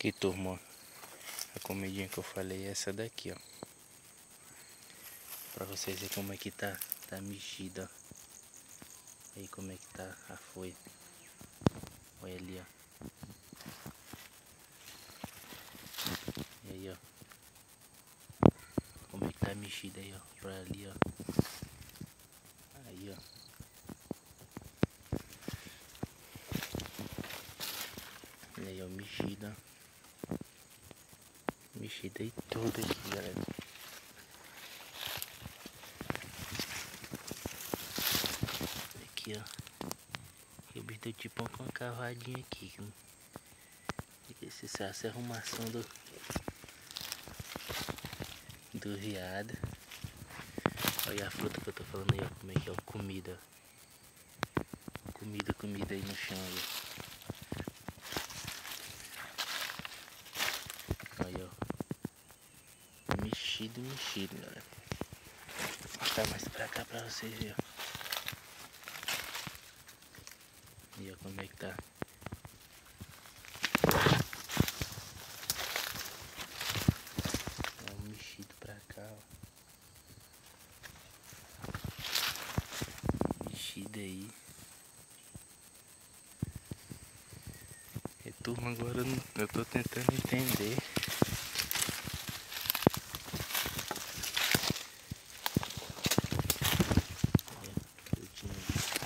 Aqui, turma, a comidinha que eu falei é essa daqui, ó. Pra vocês verem como é que tá mexida, ó. Aí como é que tá a folha. Olha ali, ó. E aí, ó. Como é que tá mexida aí, ó. Pra ali, ó. Aí, ó. E aí, ó, mexida. Mexida e tudo aqui, galera. Aqui, ó. E o bicho deu tipo uma cavadinha aqui. Essa arrumação do viado. Olha a fruta que eu tô falando aí, ó. Como é que é, ó. Comida. Comida aí no chão, ó. Aí, ó. Mexido, galera. Vou mostrar mais pra cá pra vocês verem, ó. E ó, como é que tá. Dá um mexido pra cá, ó. Mexido aí. E turma, agora eu tô tentando entender. Eu tinha visto.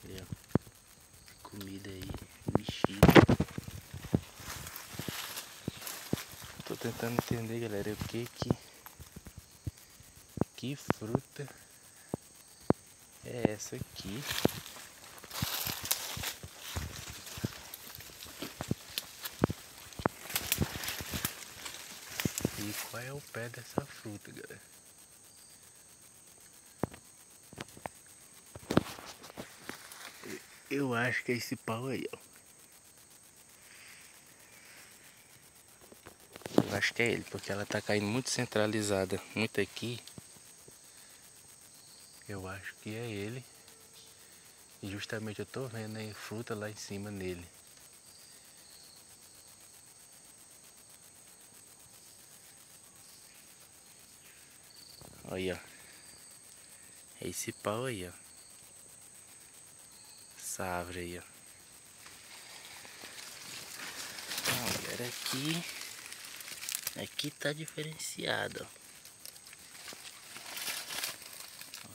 Aí, ó. Comida aí, mexido. Tô tentando entender, galera, o que fruta é essa aqui. E qual é o pé dessa fruta, galera? Eu acho que é esse pau aí, ó. Eu acho que é ele, porque ela tá caindo muito centralizada, muito aqui. Eu acho que é ele. E justamente eu tô vendo aí fruta lá em cima nele. Olha, ó. É esse pau aí, ó. Essa árvore aí, ó. Então, galera, aqui tá diferenciado, ó.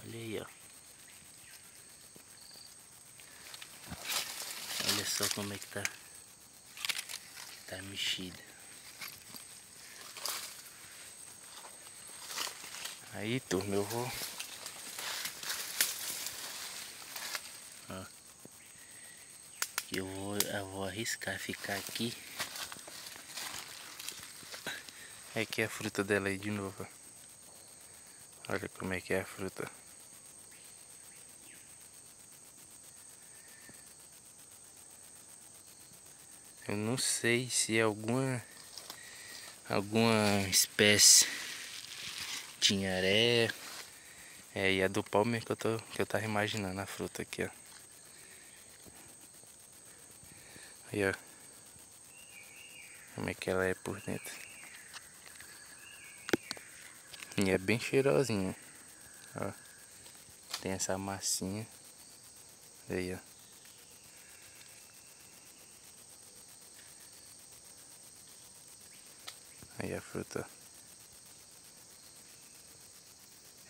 Olha aí, ó. Olha só como é que tá mexida. Aí, turma, eu vou eu vou arriscar ficar aqui. É que é a fruta dela aí de novo. Olha como é que é a fruta. Eu não sei se é alguma espécie de inharé. É, e é do pau mesmo que eu tava imaginando a fruta aqui, ó. Aí, ó. Como é que ela é por dentro. E é bem cheirosinha. Ó. Tem essa massinha. Aí, ó. Aí a fruta.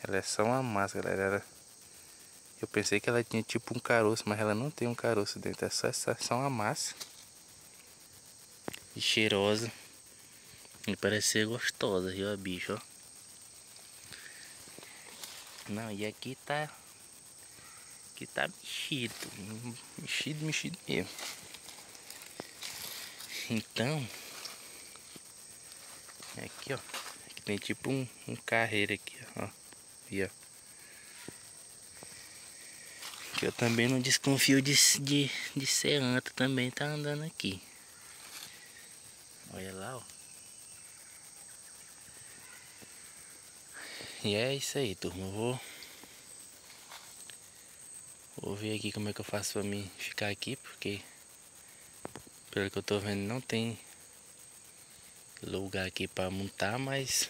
Ela é só uma massa, galera. Eu pensei que ela tinha tipo um caroço, mas ela não tem um caroço dentro. É só uma massa. E cheirosa. E parece ser gostosa, viu, a bicho, ó. Não, e aqui tá mexido. Mexido mesmo. Então, aqui, ó. Aqui tem tipo um carreiro aqui, ó. E, ó. Que eu também não desconfio de ser anta, também tá andando aqui. Olha lá, ó. E é isso aí, turma. Eu Vou ver aqui como é que eu faço pra mim ficar aqui, porque pelo que eu tô vendo não tem lugar aqui pra montar, mas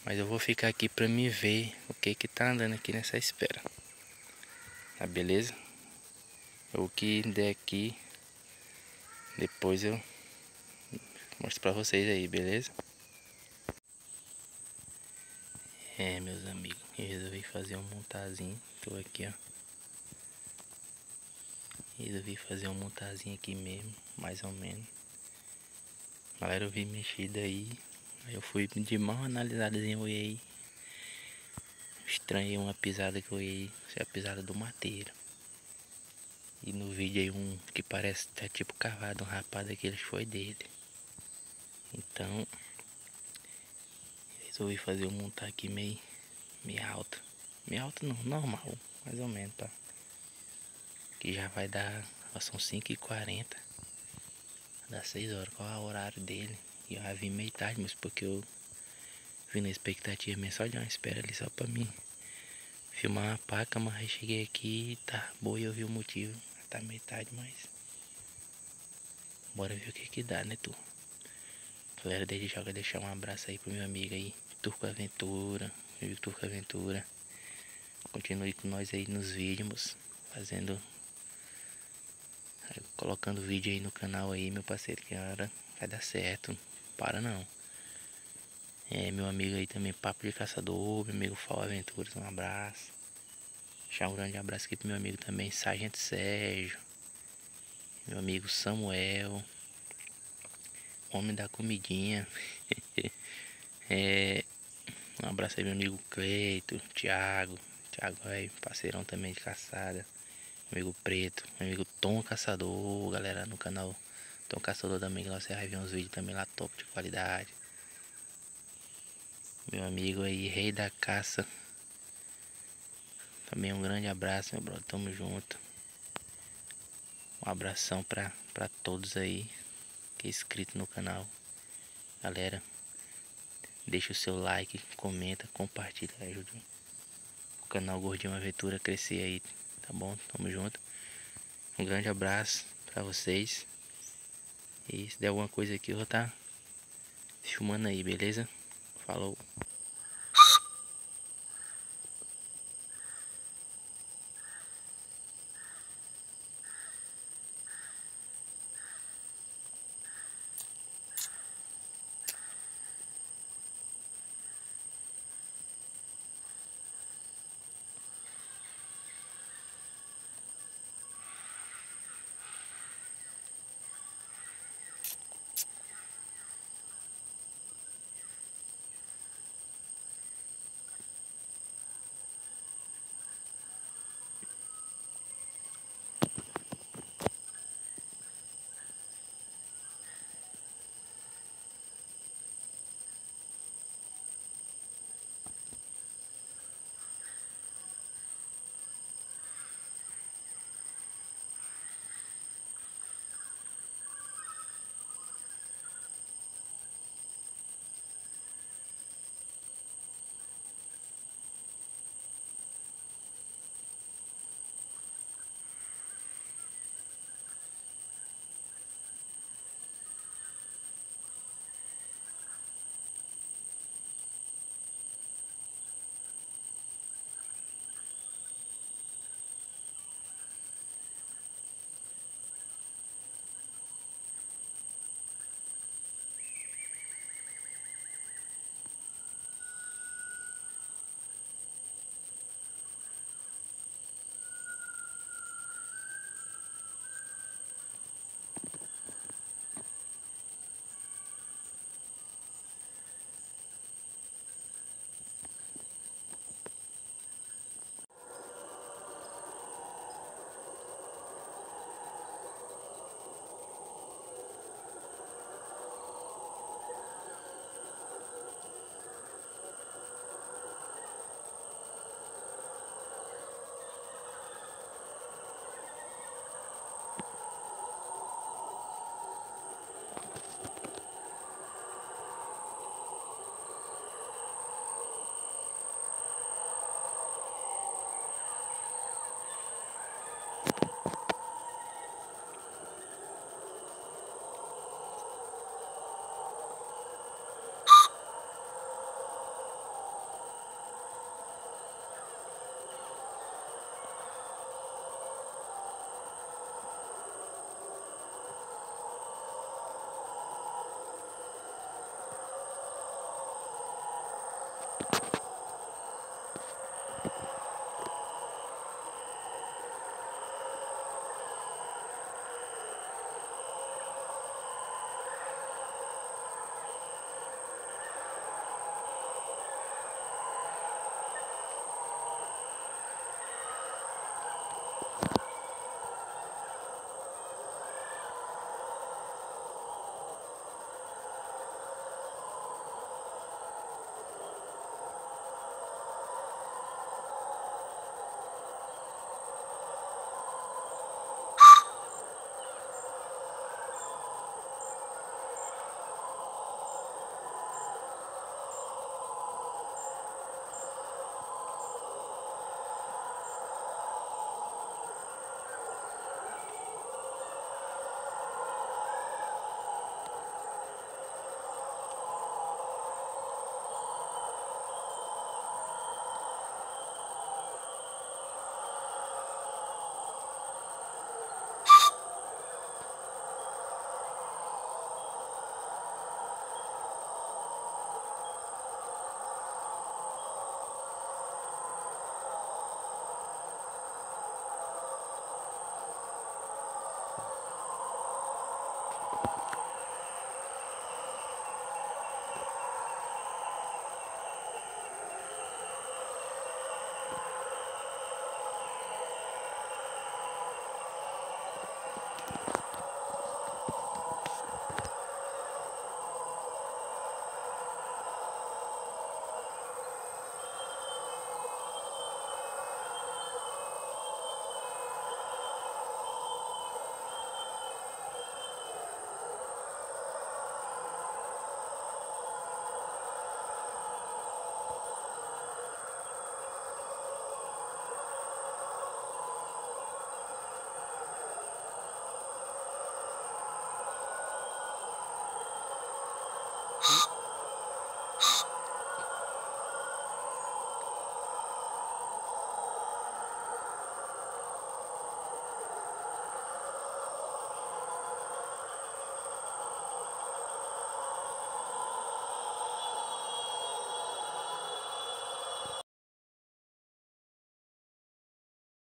eu vou ficar aqui pra me ver o que que tá andando aqui nessa espera. Tá beleza? O que der aqui, depois eu mostro pra vocês aí, beleza? Meus amigos, eu resolvi fazer um montazinho. Tô aqui, ó. Resolvi fazer um montazinho aqui mesmo, mais ou menos. Galera, eu vi mexida aí. Aí eu fui de mal analisadazinha, eu olhei. Estranhei uma pisada que eu olhei. Isso é a pisada do mateiro. E no vídeo aí um que parece até tipo cavado, um rapaz daqueles foi dele. Então resolvi fazer um montar aqui meio alto. Meio alto não, normal, mais ou menos, tá? Que já vai dar, são 5h40. Dá 6 horas, qual é o horário dele? E eu já vim meio tarde, mas porque eu vim na expectativa mesmo, só de uma espera ali só pra mim filmar uma paca, mas aí cheguei aqui e tá boa e eu vi o motivo. Tá meio tarde, mas bora ver o que que dá, né, tu? Galera, desde já quero deixar um abraço aí pro meu amigo aí, Turco Aventura, meu Turco Aventura. Continue com nós aí nos vídeos, fazendo, colocando vídeo aí no canal aí, meu parceiro, que a hora vai dar certo, para não. Meu amigo aí também, Papo de Caçador, meu amigo Fal Aventuras, um abraço. Deixar um grande abraço aqui pro meu amigo também, Sargento Sérgio, meu amigo Samuel, Homem da Comidinha. Um abraço aí meu amigo Cleito, Thiago aí, parceirão também de caçada. Amigo Preto, meu amigo Tom Caçador, galera no canal Tom Caçador também, que você vai ver uns vídeos também lá top de qualidade. Meu amigo aí, Rei da Caça. Também um grande abraço, meu brother, tamo junto. Um abração pra todos aí que é inscrito no canal. Galera, deixa o seu like, comenta, compartilha, ajuda o canal Gordinho Aventura a crescer aí, tá bom? Tamo junto. Um grande abraço pra vocês. E se der alguma coisa aqui eu vou estar filmando aí, beleza? Falou!